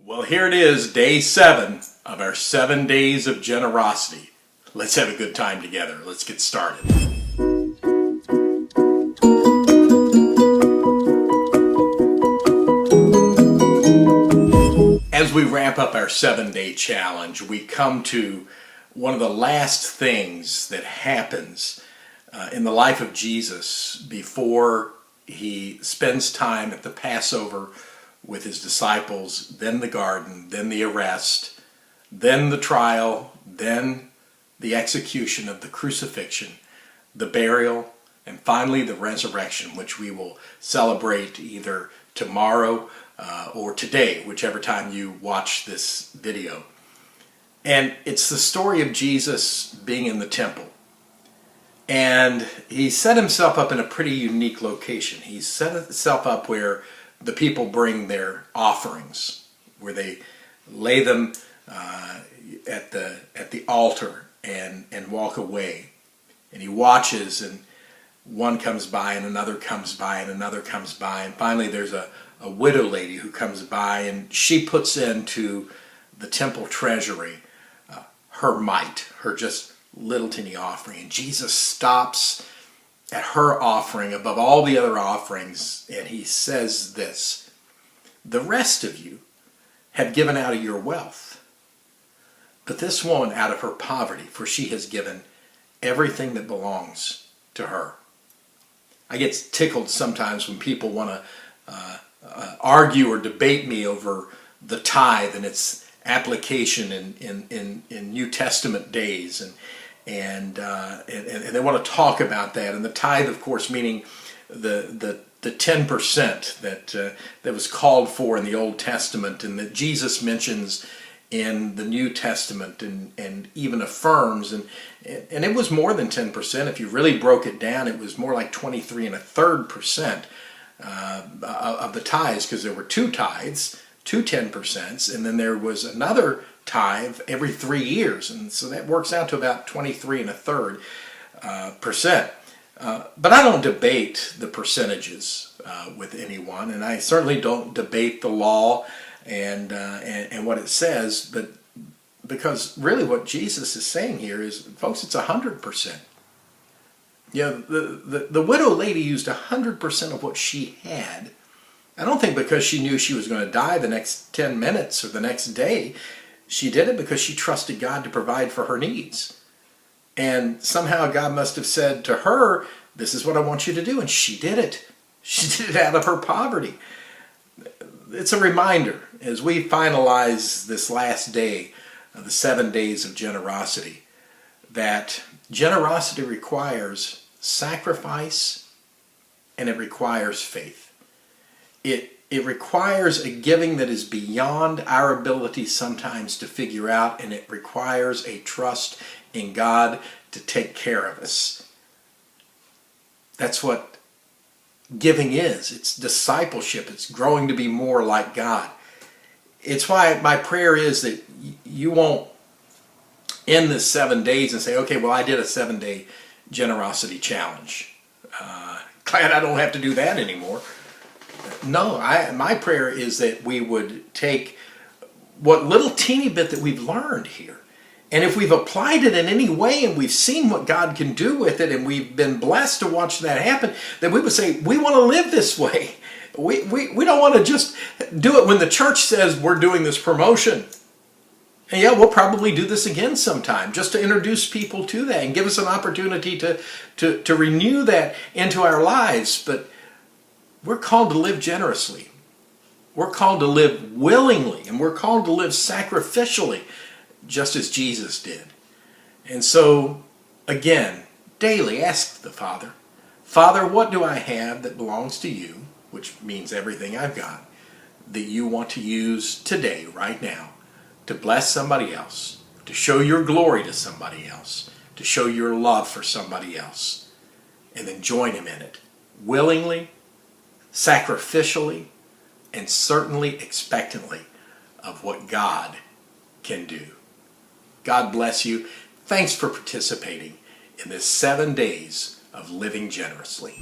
Well, here it is, day 7 of our 7 days of generosity. Let's have a good time together. Let's get started. As we wrap up our 7-day challenge, we come to one of the last things that happens in the life of Jesus before he spends time at the Passover with his disciples, then the garden, then the arrest, then the trial, then the execution of the crucifixion, the burial, and finally the resurrection, which we will celebrate either tomorrow or today, whichever time you watch this video. And it's the story of Jesus being in the temple. And he set himself up in a pretty unique location. He set himself up where the people bring their offerings, where they lay them at the altar and walk away. And he watches, and one comes by and another comes by and another comes by, and finally there's a widow lady who comes by, and she puts into the temple treasury her mite, her just little teeny offering. And Jesus stops at her offering above all the other offerings, and he says this: "The rest of you have given out of your wealth, but this woman out of her poverty, for she has given everything that belongs to her." I get tickled sometimes when people want to argue or debate me over the tithe and its application in New Testament days, and they want to talk about that. And the tithe, of course, meaning the 10% that was called for in the Old Testament, and that Jesus mentions in the New Testament, and even affirms, and it was more than 10%. If you really broke it down, it was more like 23 1/3% of the tithes, because there were two tithes, two 10%, and then there was another tithe every 3 years, and so that works out to about 23 1/3%. But I don't debate the percentages with anyone, and I certainly don't debate the law and what it says, but because really what Jesus is saying here is, folks, it's 100%. You know, the widow lady used 100% of what she had. I don't think because she knew she was going to die the next 10 minutes or the next day. She did it because she trusted God to provide for her needs. And somehow God must have said to her, "This is what I want you to do," and she did it. She did it out of her poverty. It's a reminder as we finalize this last day of the 7 days of generosity, that generosity requires sacrifice and it requires faith. It requires a giving that is beyond our ability sometimes to figure out, and it requires a trust in God to take care of us. That's what giving is. It's discipleship. It's growing to be more like God. It's why my prayer is that you won't end this 7 days and say, "Okay, well, I did a 7-day generosity challenge. Glad I don't have to do that anymore." No, my prayer is that we would take what little teeny bit that we've learned here, and if we've applied it in any way and we've seen what God can do with it, and we've been blessed to watch that happen, then we would say, we want to live this way. We don't want to just do it when the church says we're doing this promotion. And yeah, we'll probably do this again sometime, just to introduce people to that and give us an opportunity to renew that into our lives. But we're called to live generously. We're called to live willingly, and we're called to live sacrificially, just as Jesus did. And so, again, daily ask the Father, "Father, what do I have that belongs to you," which means everything I've got, "that you want to use today, right now, to bless somebody else, to show your glory to somebody else, to show your love for somebody else," and then join him in it, willingly, sacrificially, and certainly expectantly of what God can do. God bless you. Thanks for participating in this 7 days of living generously.